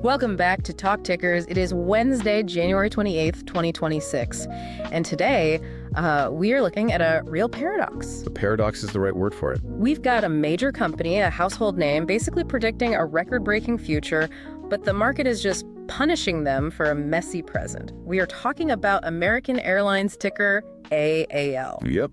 Welcome back to Talk Tickers. It is Wednesday, January 28th, 2026. And today, we are looking at a real paradox. The paradox is the right word for it. We've got a major company, a household name, basically predicting a record-breaking future, but the market is just punishing them for a messy present. We are talking about American Airlines ticker AAL. Yep.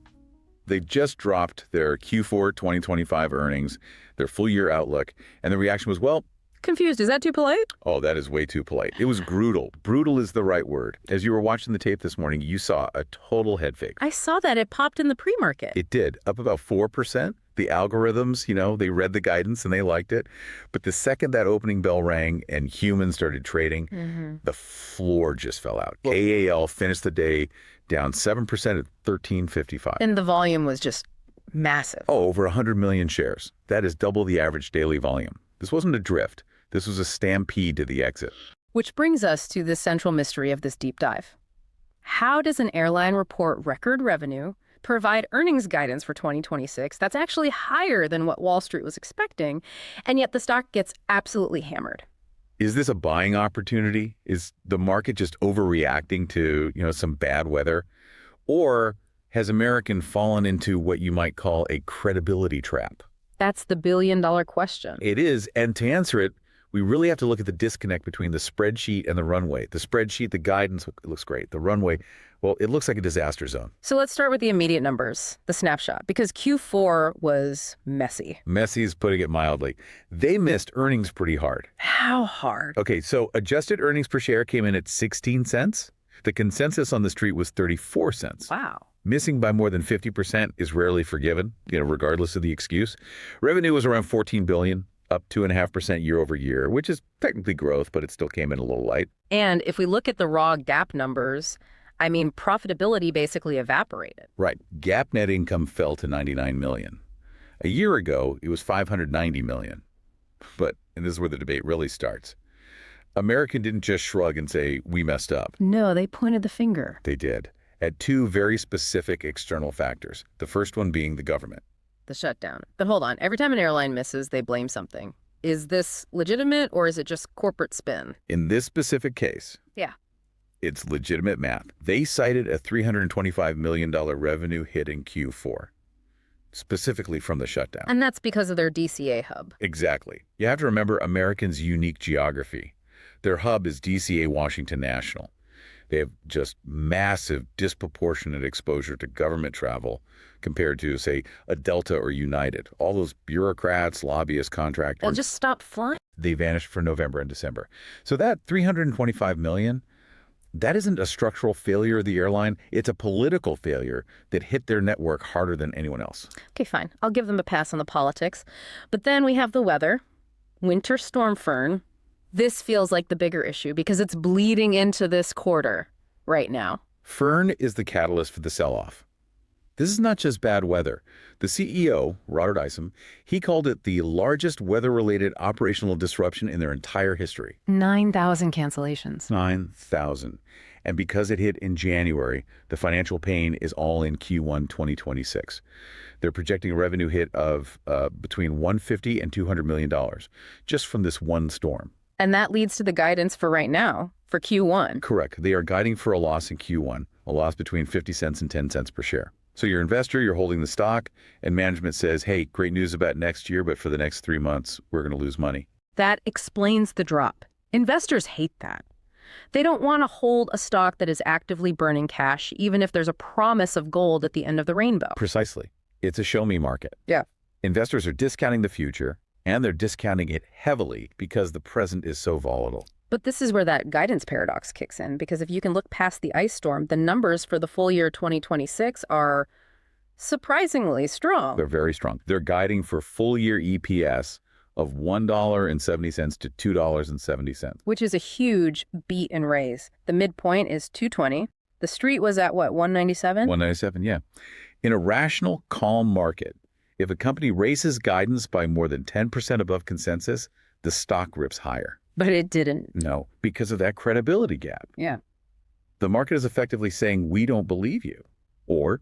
They just dropped their Q4 2025 earnings, their full-year outlook, and the reaction was, well, Confused. Is that too polite? oh, that is way too polite. It was brutal. Brutal is the right word. As you were watching the tape this morning, you saw a total head fake. I saw that. It popped in the pre-market. It did, up about 4%. The algorithms, they read the guidance and they liked it. But the second that opening bell rang and humans started trading, the floor just fell out. Well, AAL finished the day down 7% at 1355. And the volume was just massive. Oh, over 100 million shares. That is double the average daily volume. This wasn't a drift. This was a stampede to the exit. Which brings us to the central mystery of this deep dive. How does an airline report record revenue, provide earnings guidance for 2026 that's actually higher than what Wall Street was expecting, and yet the stock gets absolutely hammered? Is this a buying opportunity? Is the market just overreacting to, some bad weather? Or has American fallen into what you might call a credibility trap? That's the billion-dollar question. It is, and to answer it, we really have to look at the disconnect between the spreadsheet and the runway. The spreadsheet, the guidance, it looks great. The runway, well, it looks like a disaster zone. So let's start with the immediate numbers, the snapshot, because Q4 was messy. Messy is putting it mildly. They missed earnings pretty hard. How hard? Okay, so adjusted earnings per share came in at 16 cents. The consensus on the street was 34 cents. Wow. Missing by more than 50% is rarely forgiven, regardless of the excuse. Revenue was around $14 billion, up 2.5% year over year, which is technically growth, but it still came in a little light. And if we look at the raw GAAP numbers, profitability basically evaporated. Right. GAAP net income fell to $99 million. A year ago, it was $590 million. But, and this is where the debate really starts, American didn't just shrug and say, we messed up. No, they pointed the finger. They did, at two very specific external factors, the first one being the government. The shutdown. But hold on, every time an airline misses, they blame something. Is this legitimate or is it just corporate spin? In this specific case, yeah, it's legitimate math. They cited a $325 million revenue hit in Q4, specifically from the shutdown. And that's because of their DCA hub. Exactly. You have to remember American's unique geography. Their hub is DCA Washington National. They have just massive, disproportionate exposure to government travel compared to, say, a Delta or United. All those bureaucrats, lobbyists, contractors. They'll just stop flying. They vanished for November and December. So that $325 million, that isn't a structural failure of the airline. It's a political failure that hit their network harder than anyone else. Okay, fine. I'll give them a pass on the politics. But then we have the weather. Winter Storm Fern. This feels like the bigger issue because it's bleeding into this quarter right now. Fern is the catalyst for the sell-off. This is not just bad weather. The CEO, Robert Isom, he called it the largest weather-related operational disruption in their entire history. 9,000 cancellations. 9,000. And because it hit in January, the financial pain is all in Q1 2026. They're projecting a revenue hit of between $150 and $200 million just from this one storm. And that leads to the guidance for right now, for Q1. Correct. They are guiding for a loss in Q1, a loss between 50 cents and 10 cents per share. So you're an investor, you're holding the stock, and management says, hey, great news about next year, but for the next 3 months, we're going to lose money. That explains the drop. Investors hate that. They don't want to hold a stock that is actively burning cash, even if there's a promise of gold at the end of the rainbow. Precisely. It's a show me market. Yeah. Investors are discounting the future, and they're discounting it heavily because the present is so volatile. But this is where that guidance paradox kicks in, because if you can look past the ice storm, the numbers for the full year 2026 are surprisingly strong. They're very strong. They're guiding for full year EPS of $1.70 to $2.70. Which is a huge beat and raise. The midpoint is $2.20. The street was at what, $1.97? $1.97, yeah. In a rational, calm market, if a company raises guidance by more than 10% above consensus, the stock rips higher. But it didn't. No, because of that credibility gap. Yeah. The market is effectively saying, we don't believe you. Or,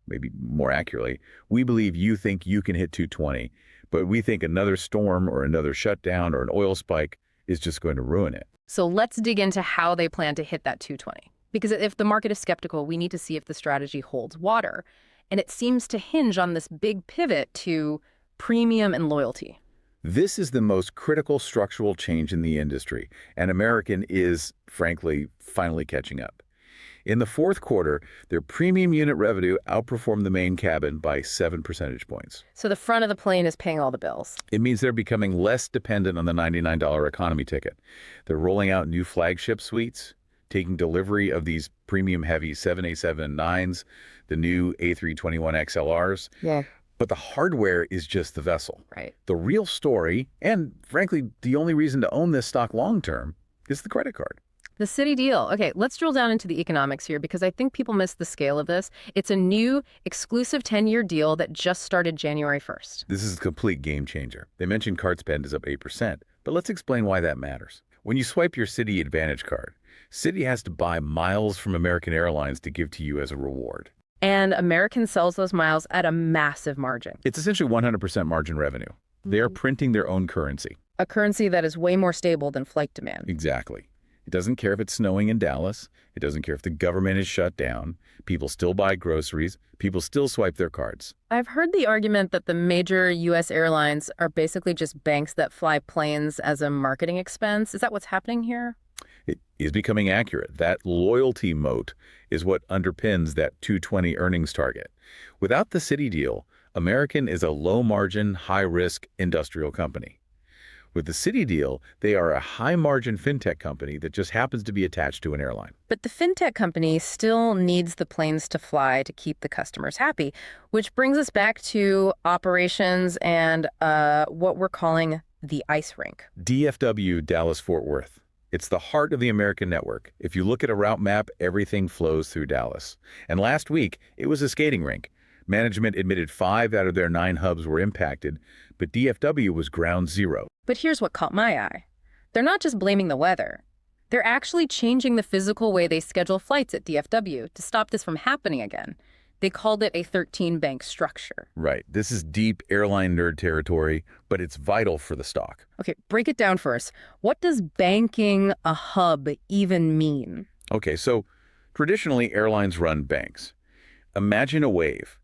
maybe more accurately, we believe you think you can hit 220, but we think another storm or another shutdown or an oil spike is just going to ruin it. So let's dig into how they plan to hit that 220. Because if the market is skeptical, we need to see if the strategy holds water. And it seems to hinge on this big pivot to premium and loyalty. This is the most critical structural change in the industry, and American is, frankly, finally catching up. In the fourth quarter, their premium unit revenue outperformed the main cabin by 7 percentage points. So the front of the plane is paying all the bills. It means they're becoming less dependent on the $99 economy ticket. They're rolling out new flagship suites, taking delivery of these premium-heavy 787 and 9s, the new A321XLRs. Yeah. But the hardware is just the vessel. Right. The real story, and frankly, the only reason to own this stock long-term, is the credit card. The Citi deal. Okay, let's drill down into the economics here because I think people miss the scale of this. It's a new exclusive 10-year deal that just started January 1st. This is a complete game changer. They mentioned card spend is up 8%, but let's explain why that matters. When you swipe your Citi Advantage card, Citi has to buy miles from American Airlines to give to you as a reward. And American sells those miles at a massive margin. It's essentially 100% margin revenue. They are printing their own currency. A currency that is way more stable than flight demand. Exactly. It doesn't care if it's snowing in Dallas. It doesn't care if the government is shut down. People still buy groceries. People still swipe their cards. I've heard the argument that the major U.S. airlines are basically just banks that fly planes as a marketing expense. Is that what's happening here? It is becoming accurate. That loyalty moat is what underpins that 220 earnings target. Without the Citi deal, American is a low-margin, high-risk industrial company. With the Citi deal, they are a high-margin fintech company that just happens to be attached to an airline. But the fintech company still needs the planes to fly to keep the customers happy, which brings us back to operations and what we're calling the ice rink. DFW, Dallas-Fort Worth. It's the heart of the American network. If you look at a route map, everything flows through Dallas. And last week, it was a skating rink. Management admitted 5 out of their 9 hubs were impacted, but DFW was ground zero. But here's what caught my eye. They're not just blaming the weather. They're actually changing the physical way they schedule flights at DFW to stop this from happening again. They called it a 13-bank structure. Right. This is deep airline nerd territory, but it's vital for the stock. Okay, break it down for us. What does banking a hub even mean? Okay, so traditionally airlines run banks. Imagine a wave.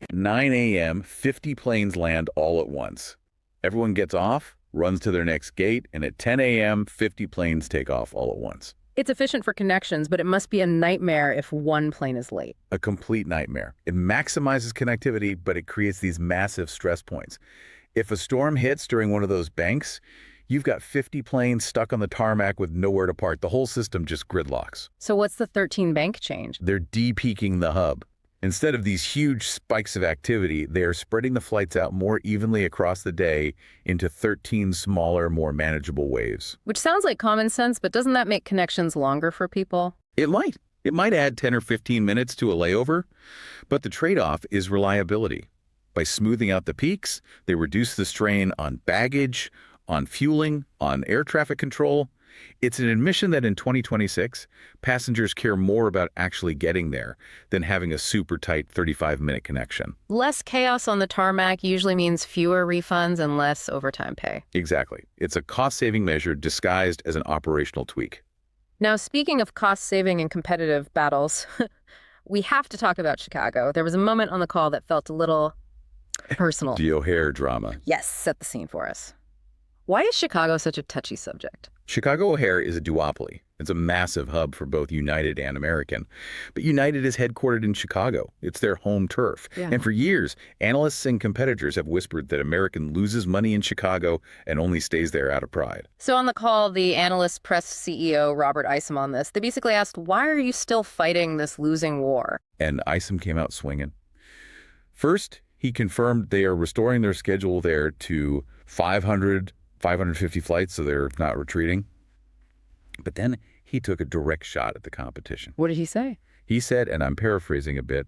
At 9 a.m., 50 planes land all at once. Everyone gets off, runs to their next gate, and at 10 a.m., 50 planes take off all at once. It's efficient for connections, but it must be a nightmare if one plane is late. A complete nightmare. It maximizes connectivity, but it creates these massive stress points. If a storm hits during one of those banks, you've got 50 planes stuck on the tarmac with nowhere to park. The whole system just gridlocks. So what's the 13-bank change? They're de-peaking the hub. Instead of these huge spikes of activity, they are spreading the flights out more evenly across the day into 13 smaller, more manageable waves. Which sounds like common sense, but doesn't that make connections longer for people? It might. It might add 10 or 15 minutes to a layover, but the trade-off is reliability. By smoothing out the peaks, they reduce the strain on baggage, on fueling, on air traffic control. It's an admission that in 2026, passengers care more about actually getting there than having a super tight 35-minute connection. Less chaos on the tarmac usually means fewer refunds and less overtime pay. Exactly. It's a cost-saving measure disguised as an operational tweak. Now, speaking of cost-saving and competitive battles, we have to talk about Chicago. There was a moment on the call that felt a little personal. The O'Hare drama. Yes, set the scene for us. Why is Chicago such a touchy subject? Chicago O'Hare is a duopoly. It's a massive hub for both United and American. But United is headquartered in Chicago. It's their home turf. Yeah. And for years, analysts and competitors have whispered that American loses money in Chicago and only stays there out of pride. So on the call, the analyst pressed CEO Robert Isom on this. They basically asked, why are you still fighting this losing war? And Isom came out swinging. First, he confirmed they are restoring their schedule there to 550 flights, so they're not retreating. But then he took a direct shot at the competition. What did he say? He said, and I'm paraphrasing a bit,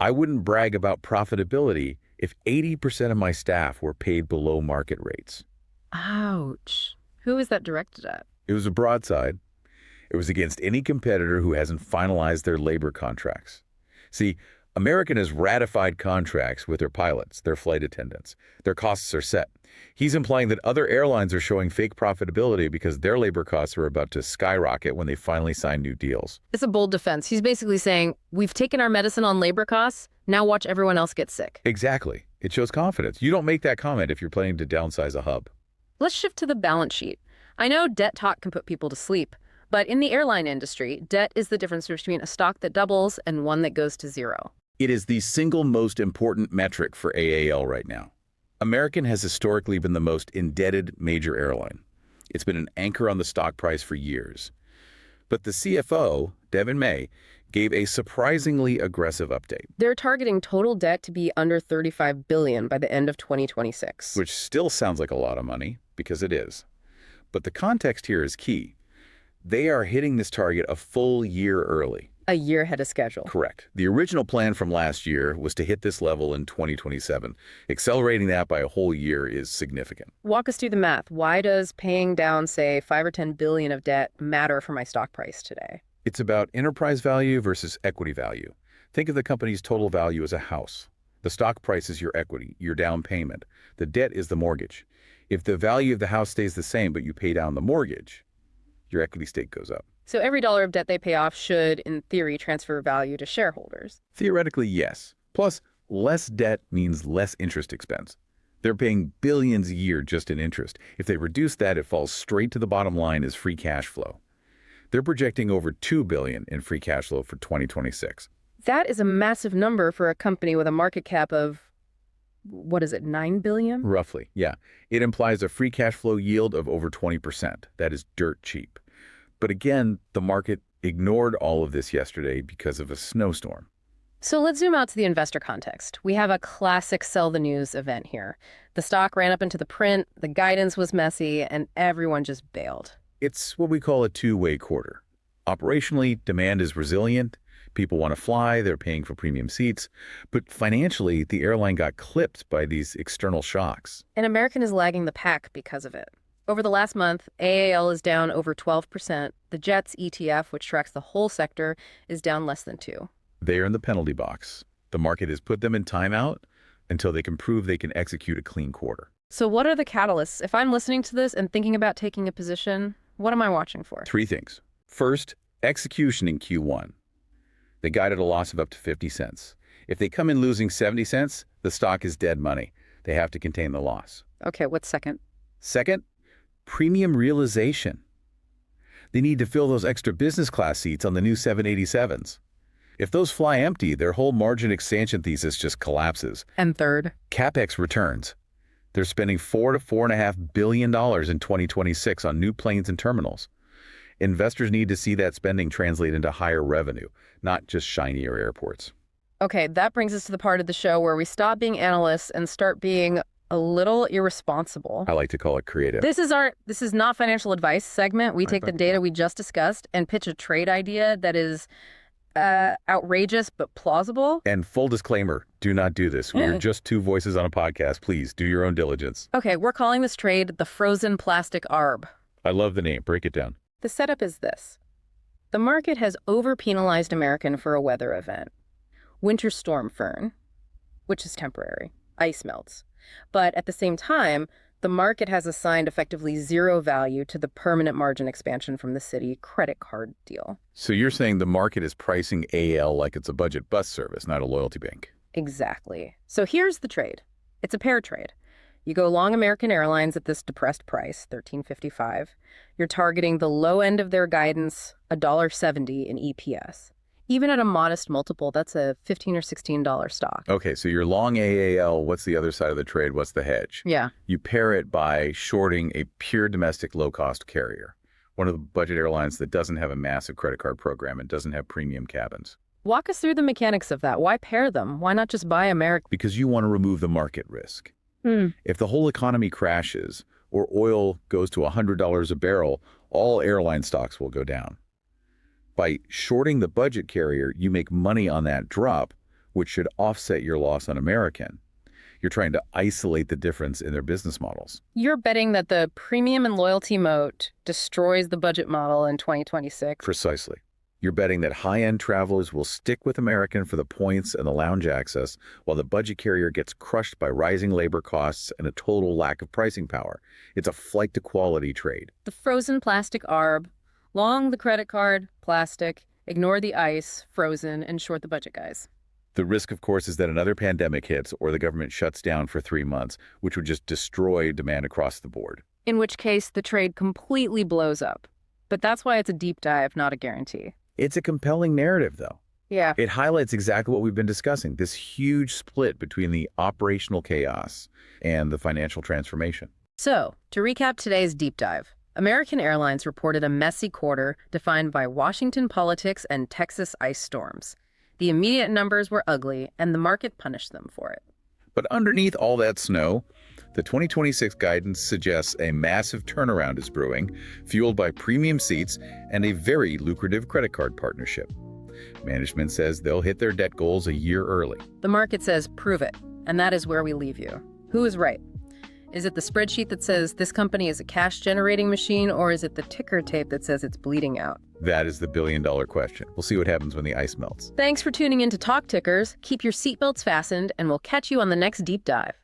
I wouldn't brag about profitability if 80% of my staff were paid below market rates. Ouch. Who is that directed at? It was a broadside. It was against any competitor who hasn't finalized their labor contracts. See, American has ratified contracts with their pilots, their flight attendants. Their costs are set. He's implying that other airlines are showing fake profitability because their labor costs are about to skyrocket when they finally sign new deals. It's a bold defense. He's basically saying, we've taken our medicine on labor costs, now watch everyone else get sick. Exactly. It shows confidence. You don't make that comment if you're planning to downsize a hub. Let's shift to the balance sheet. I know debt talk can put people to sleep, but in the airline industry, debt is the difference between a stock that doubles and one that goes to zero. It is the single most important metric for AAL right now. American has historically been the most indebted major airline. It's been an anchor on the stock price for years. But the CFO, Devin May, gave a surprisingly aggressive update. They're targeting total debt to be under $35 billion by the end of 2026. Which still sounds like a lot of money, because it is. But the context here is key. They are hitting this target a full year early. A year ahead of schedule. Correct. The original plan from last year was to hit this level in 2027. Accelerating that by a whole year is significant. Walk us through the math. Why does paying down, say, $5 or $10 billion of debt matter for my stock price today? It's about enterprise value versus equity value. Think of the company's total value as a house. The stock price is your equity, your down payment. The debt is the mortgage. If the value of the house stays the same but you pay down the mortgage, your equity stake goes up. So every dollar of debt they pay off should, in theory, transfer value to shareholders. Theoretically, yes. Plus, less debt means less interest expense. They're paying billions a year just in interest. If they reduce that, it falls straight to the bottom line as free cash flow. They're projecting over $2 billion in free cash flow for 2026. That is a massive number for a company with a market cap of, what is it, $9 billion? Roughly, yeah. It implies a free cash flow yield of over 20%. That is dirt cheap. But again, the market ignored all of this yesterday because of a snowstorm. So let's zoom out to the investor context. We have a classic sell the news event here. The stock ran up into the print, the guidance was messy, and everyone just bailed. It's what we call a two-way quarter. Operationally, demand is resilient. People want to fly, they're paying for premium seats. But financially, the airline got clipped by these external shocks. And American is lagging the pack because of it. Over the last month, AAL is down over 12%. The JETS ETF, which tracks the whole sector, is down less than 2%. They are in the penalty box. The market has put them in timeout until they can prove they can execute a clean quarter. So what are the catalysts? If I'm listening to this and thinking about taking a position, what am I watching for? 3 things. First, execution in Q1. They guided a loss of up to 50 cents. If they come in losing 70 cents, the stock is dead money. They have to contain the loss. Okay, what's second? Second, premium realization. They need to fill those extra business class seats on the new 787s. If those fly empty, their whole margin expansion thesis just collapses. And third? CapEx returns. They're spending $4 to $4.5 billion in 2026 on new planes and terminals. Investors need to see that spending translate into higher revenue, not just shinier airports. Okay, that brings us to the part of the show where we stop being analysts and start being a little irresponsible. I like to call it creative. This is not financial advice segment. We take the data we just discussed and pitch a trade idea that is outrageous but plausible. And full disclaimer, do not do this. We're just two voices on a podcast. Please do your own diligence. Okay, we're calling this trade the frozen plastic arb. I love the name. Break it down. The setup is this. The market has over-penalized American for a weather event. Winter Storm Fern, which is temporary. Ice melts. But at the same time, the market has assigned effectively zero value to the permanent margin expansion from the Citi credit card deal. So you're saying the market is pricing AL like it's a budget bus service, not a loyalty bank. Exactly. So here's the trade. It's a pair trade. You go long American Airlines at this depressed price, $13.55. You're targeting the low end of their guidance, $1.70 in EPS. Even at a modest multiple, that's a $15 or $16 stock. Okay, so you're long AAL. What's the other side of the trade? What's the hedge? Yeah. You pair it by shorting a pure domestic low-cost carrier, one of the budget airlines that doesn't have a massive credit card program and doesn't have premium cabins. Walk us through the mechanics of that. Why pair them? Why not just buy American? Because you want to remove the market risk. If the whole economy crashes or oil goes to $100 a barrel, all airline stocks will go down. By shorting the budget carrier, you make money on that drop, which should offset your loss on American. You're trying to isolate the difference in their business models. You're betting that the premium and loyalty moat destroys the budget model in 2026. Precisely. You're betting that high-end travelers will stick with American for the points and the lounge access, while the budget carrier gets crushed by rising labor costs and a total lack of pricing power. It's a flight to quality trade. The frozen plastic arb, long the credit card, plastic, ignore the ice, frozen, and short the budget guys. The risk, of course, is that another pandemic hits or the government shuts down for 3 months, which would just destroy demand across the board. In which case, the trade completely blows up. But that's why it's a deep dive, not a guarantee. It's a compelling narrative, though. Yeah. It highlights exactly what we've been discussing, this huge split between the operational chaos and the financial transformation. So, to recap today's deep dive, American Airlines reported a messy quarter defined by Washington politics and Texas ice storms. The immediate numbers were ugly, and the market punished them for it. But underneath all that snow, the 2026 guidance suggests a massive turnaround is brewing, fueled by premium seats and a very lucrative credit card partnership. Management says they'll hit their debt goals a year early. The market says, prove it, and that is where we leave you. Who is right? Is it the spreadsheet that says this company is a cash-generating machine, or is it the ticker tape that says it's bleeding out? That is the billion-dollar question. We'll see what happens when the ice melts. Thanks for tuning in to Talk Tickers. Keep your seatbelts fastened, and we'll catch you on the next deep dive.